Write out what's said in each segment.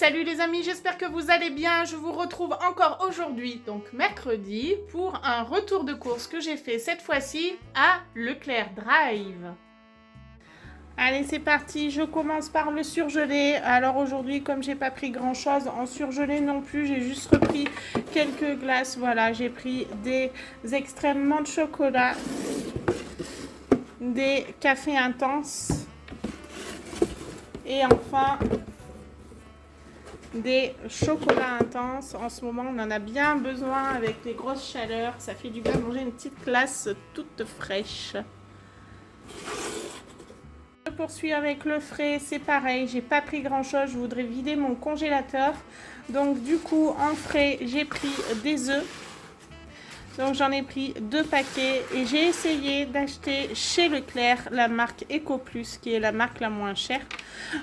Salut les amis, j'espère que vous allez bien. Je vous retrouve encore aujourd'hui, donc mercredi, pour un retour de course que j'ai fait cette fois-ci à Leclerc Drive. Allez, c'est parti, je commence par le surgelé. Alors aujourd'hui, comme j'ai pas pris grand chose en surgelé non plus, j'ai juste repris quelques glaces. Voilà, j'ai pris des extrêmement de chocolat, des cafés intenses et enfin des chocolats intenses. En ce moment, on en a bien besoin avec les grosses chaleurs. Ça fait du bien de manger une petite glace toute fraîche. Je poursuis avec le frais, c'est pareil, j'ai pas pris grand chose, je voudrais vider mon congélateur. Donc du coup, en frais, j'ai pris des œufs. Donc j'en ai pris 2 paquets et j'ai essayé d'acheter chez Leclerc la marque Eco Plus, qui est la marque la moins chère.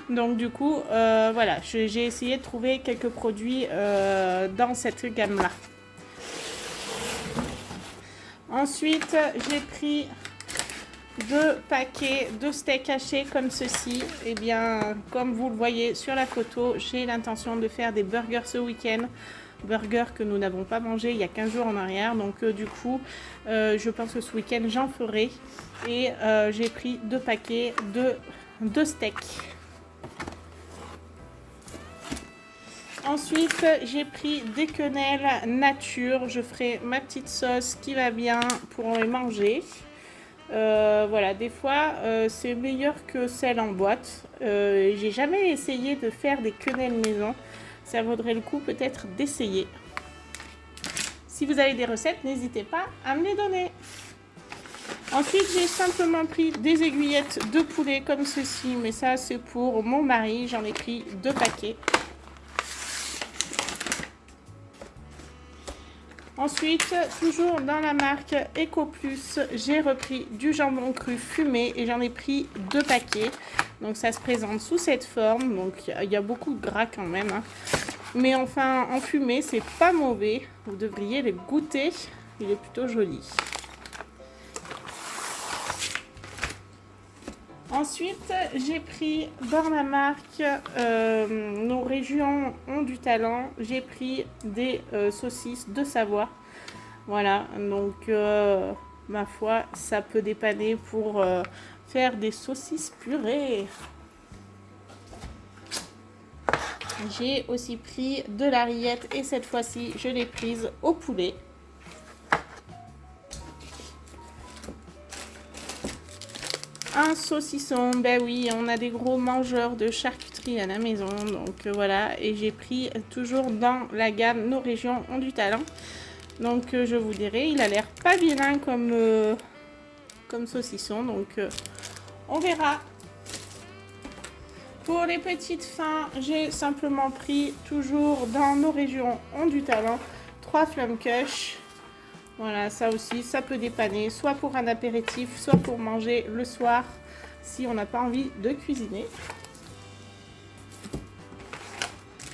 Donc du coup, voilà, j'ai essayé de trouver quelques produits dans cette gamme-là. Ensuite, j'ai pris 2 paquets de steaks hachés comme ceci. Et bien, comme vous le voyez sur la photo, j'ai l'intention de faire des burgers ce week-end. Burgers que nous n'avons pas mangé il y a 15 jours en arrière. Donc du coup, je pense que ce week-end, j'en ferai. Et j'ai pris 2 paquets de steaks. Ensuite, j'ai pris des quenelles nature. Je ferai ma petite sauce qui va bien pour les manger. Voilà, des fois c'est meilleur que celle en boîte. J'ai jamais essayé de faire des quenelles maison. Ça vaudrait le coup peut-être d'essayer. Si vous avez des recettes, n'hésitez pas à me les donner. Ensuite, j'ai simplement pris des aiguillettes de poulet comme ceci, mais ça c'est pour mon mari. J'en ai pris 2 paquets. Ensuite, toujours dans la marque Eco Plus, j'ai repris du jambon cru fumé et j'en ai pris 2 paquets. Donc ça se présente sous cette forme, donc il y a beaucoup de gras quand même, hein. Mais enfin, en fumé, c'est pas mauvais. Vous devriez le goûter, il est plutôt joli. Ensuite, j'ai pris dans la marque Nos Régions ont du talent. J'ai pris des saucisses de Savoie. Voilà, donc ma foi, ça peut dépanner pour faire des saucisses purées. J'ai aussi pris de la rillette et cette fois-ci, je l'ai prise au poulet. Un saucisson, ben oui, on a des gros mangeurs de charcuterie à la maison, donc voilà. Et j'ai pris toujours dans la gamme Nos Régions ont du talent. Donc je vous dirai, il a l'air pas vilain comme saucisson, donc on verra. Pour les petites fins, j'ai simplement pris toujours dans Nos Régions ont du talent 3 flammkush. Voilà, ça aussi, ça peut dépanner, soit pour un apéritif, soit pour manger le soir, si on n'a pas envie de cuisiner.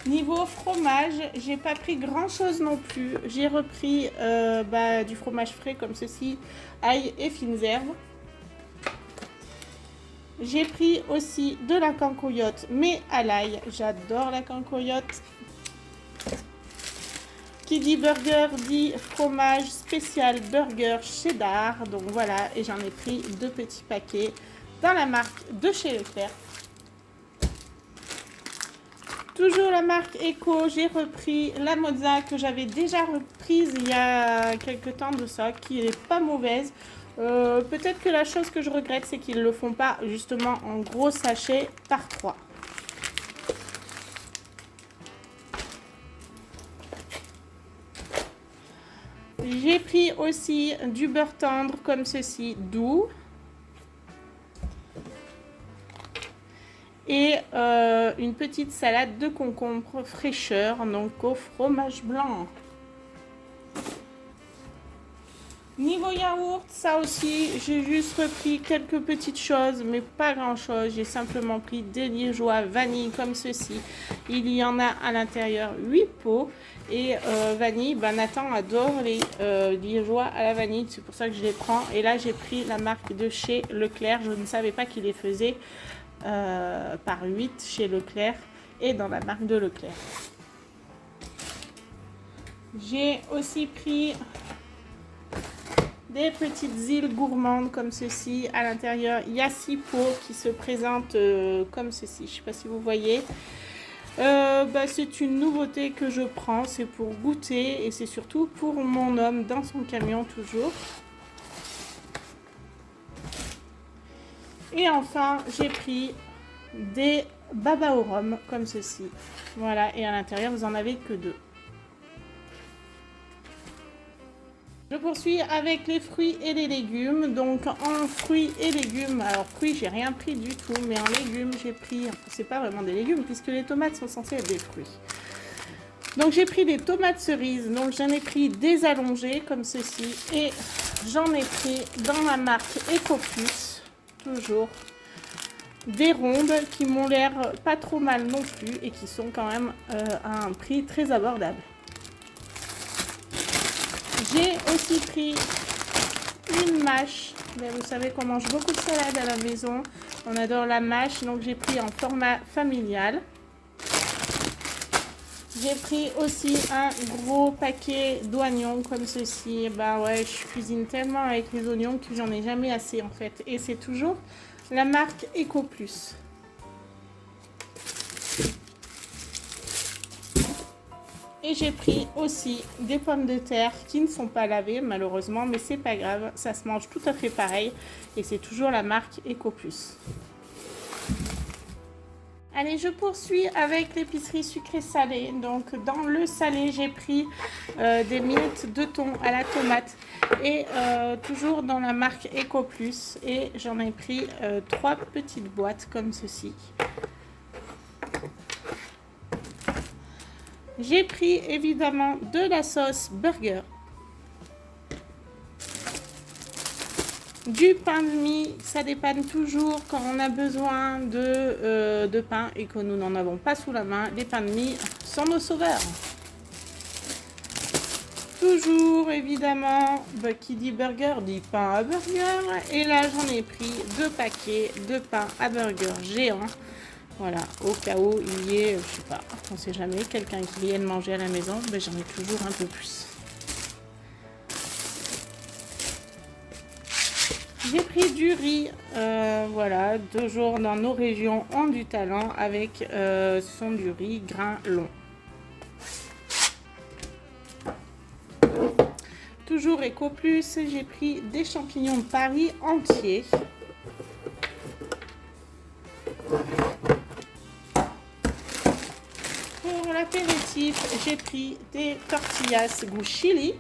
Niveau fromage, j'ai pas pris grand chose non plus. J'ai repris du fromage frais comme ceci, ail et fines herbes. J'ai pris aussi de la cancoyote, mais à l'ail. J'adore la cancoyote. Qui dit burger dit fromage spécial burger cheddar. Donc voilà, et j'en ai pris 2 petits paquets dans la marque de chez Leclerc. Toujours la marque Eco, j'ai repris la mozza que j'avais déjà reprise il y a quelques temps de ça, qui n'est pas mauvaise. Peut-être que la chose que je regrette, c'est qu'ils ne le font pas justement en gros sachet par 3. J'ai pris aussi du beurre tendre comme ceci, doux. Et une petite salade de concombre fraîcheur, donc au fromage blanc. Niveau yaourt, ça aussi, j'ai juste repris quelques petites choses, mais pas grand chose. J'ai simplement pris des liégeois vanille comme ceci. Il y en a à l'intérieur 8 pots. Et vanille, Nathan adore les liégeois à la vanille, c'est pour ça que je les prends. Et là, j'ai pris la marque de chez Leclerc. Je ne savais pas qu'il les faisait par 8 chez Leclerc. et dans la marque de Leclerc. J'ai aussi pris des petites îles gourmandes comme ceci. À l'intérieur, il y a 6 pots qui se présentent comme ceci. Je ne sais pas si vous voyez. C'est une nouveauté que je prends. C'est pour goûter et c'est surtout pour mon homme dans son camion toujours. Et enfin, j'ai pris des babas au rhum comme ceci. Voilà, et à l'intérieur, vous en avez que 2. Je poursuis avec les fruits et les légumes. Donc en fruits et légumes, alors fruits j'ai rien pris du tout, mais en légumes j'ai pris, c'est pas vraiment des légumes puisque les tomates sont censées être des fruits. Donc j'ai pris des tomates cerises, donc j'en ai pris des allongées comme ceci et j'en ai pris dans la marque Ecoplus, toujours des rondes qui m'ont l'air pas trop mal non plus et qui sont quand même à un prix très abordable. J'ai aussi pris une mâche. Vous savez qu'on mange beaucoup de salade à la maison. On adore la mâche, donc j'ai pris en format familial. J'ai pris aussi un gros paquet d'oignons comme ceci. Ouais, je cuisine tellement avec les oignons que j'en ai jamais assez en fait. Et c'est toujours la marque Ecoplus. Et j'ai pris aussi des pommes de terre qui ne sont pas lavées malheureusement, mais c'est pas grave, ça se mange tout à fait pareil et c'est toujours la marque Ecoplus. Allez, je poursuis avec l'épicerie sucrée salée. Donc dans le salé, j'ai pris des miettes de thon à la tomate et toujours dans la marque Ecoplus et j'en ai pris 3 petites boîtes comme ceci. J'ai pris évidemment de la sauce burger, du pain de mie, ça dépanne toujours quand on a besoin de pain et que nous n'en avons pas sous la main. Les pains de mie sont nos sauveurs. Toujours évidemment, qui dit burger dit pain à burger. Et là j'en ai pris 2 paquets de pain à burger géant. Voilà, au cas où il y ait, je sais pas, on sait jamais, quelqu'un qui vienne manger à la maison, j'en ai toujours un peu plus. J'ai pris du riz, voilà, toujours dans nos régions ont du talent avec ce sont du riz grain long. Toujours Ecoplus, j'ai pris des champignons de Paris entiers. Pour l'apéritif, j'ai pris des tortillas goût chili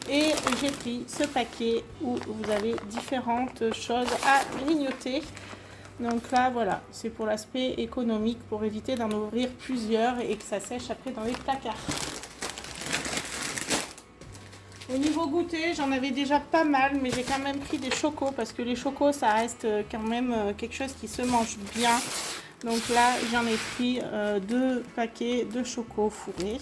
et j'ai pris ce paquet où vous avez différentes choses à grignoter. Donc là, voilà, c'est pour l'aspect économique, pour éviter d'en ouvrir plusieurs et que ça sèche après dans les placards. Au niveau goûter, j'en avais déjà pas mal, mais j'ai quand même pris des chocos parce que les chocos, ça reste quand même quelque chose qui se mange bien. Donc là, j'en ai pris 2 paquets de chocos fourrés.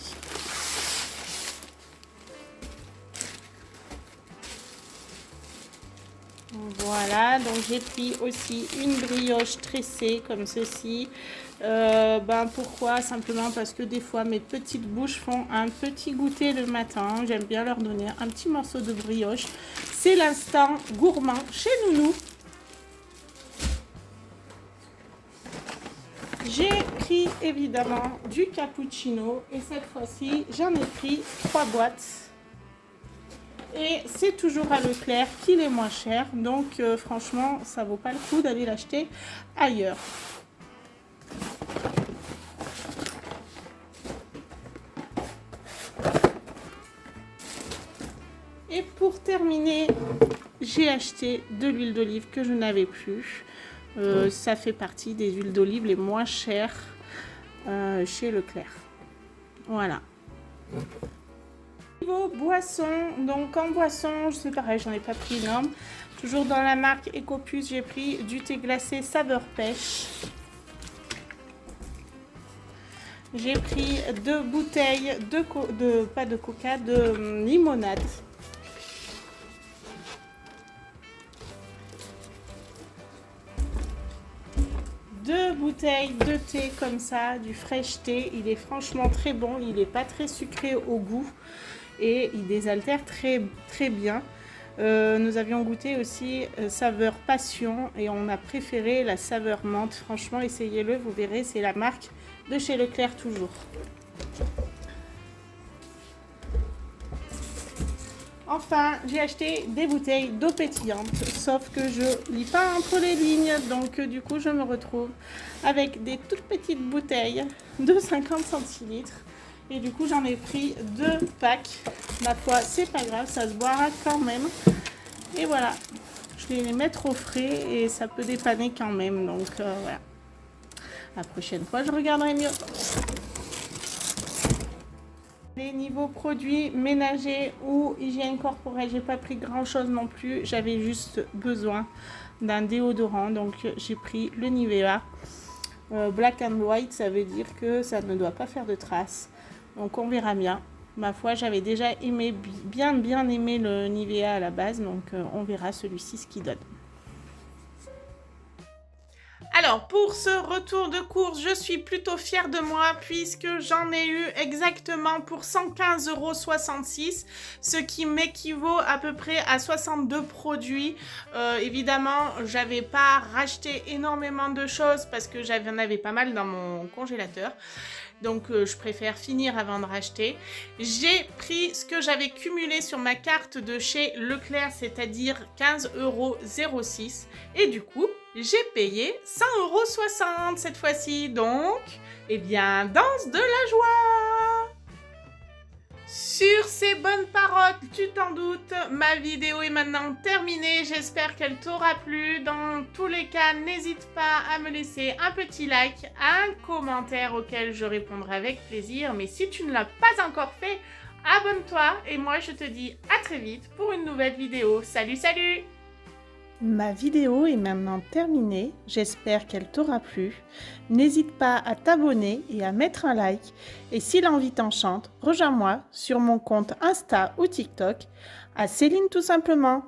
Voilà, donc j'ai pris aussi une brioche tressée comme ceci. Pourquoi? Simplement parce que des fois mes petites bouches font un petit goûter le matin. J'aime bien leur donner un petit morceau de brioche. C'est l'instant gourmand chez Nounou. J'ai pris évidemment du cappuccino et cette fois-ci j'en ai pris 3 boîtes. Et c'est toujours à Leclerc qu'il est moins cher, donc franchement ça vaut pas le coup d'aller l'acheter ailleurs. Et pour terminer, j'ai acheté de l'huile d'olive que je n'avais plus. Ça fait partie des huiles d'olive les moins chères chez Leclerc. Voilà. Niveau boisson, donc en boisson, c'est pareil, j'en ai pas pris énorme. Toujours dans la marque Ecoplus, j'ai pris du thé glacé saveur pêche. J'ai pris 2 bouteilles de limonade. 2 bouteilles de thé comme ça, du fresh thé. Il est franchement très bon, il n'est pas très sucré au goût et il désaltère très, très bien. Nous avions goûté aussi saveur passion et on a préféré la saveur menthe. Franchement, essayez-le, vous verrez, c'est la marque de chez Leclerc toujours. Enfin, j'ai acheté des bouteilles d'eau pétillante, sauf que je lis pas entre les lignes, donc du coup je me retrouve avec des toutes petites bouteilles de 50 centilitres. Et du coup j'en ai pris 2 packs. Ma foi, c'est pas grave, ça se boira quand même. Et voilà, je vais les mettre au frais et ça peut dépanner quand même, donc voilà. La prochaine fois, je regarderai mieux. Les niveaux produits ménagers ou hygiène corporelle, j'ai pas pris grand chose non plus. J'avais juste besoin d'un déodorant, donc j'ai pris le Nivea. Black and white, ça veut dire que ça ne doit pas faire de traces. Donc on verra bien. Ma foi, j'avais déjà aimé, bien aimé le Nivea à la base, donc on verra celui-ci ce qu'il donne. Alors, pour ce retour de course, je suis plutôt fière de moi puisque j'en ai eu exactement pour 115,66 €, ce qui m'équivaut à peu près à 62 produits. Évidemment, j'avais pas racheté énormément de choses parce que j'en avais pas mal dans mon congélateur. Donc, je préfère finir avant de racheter. J'ai pris ce que j'avais cumulé sur ma carte de chez Leclerc, c'est-à-dire 15,06 €. Et du coup, j'ai payé 100,60 € cette fois-ci. Donc, eh bien, danse de la joie! Sur ces bonnes paroles, tu t'en doutes, ma vidéo est maintenant terminée. J'espère qu'elle t'aura plu. Dans tous les cas, n'hésite pas à me laisser un petit like, un commentaire auquel je répondrai avec plaisir. Mais si tu ne l'as pas encore fait, abonne-toi et moi je te dis à très vite pour une nouvelle vidéo. Salut, salut! Ma vidéo est maintenant terminée, j'espère qu'elle t'aura plu. N'hésite pas à t'abonner et à mettre un like. Et si l'envie t'enchante, rejoins-moi sur mon compte Insta ou TikTok, à Céline tout simplement.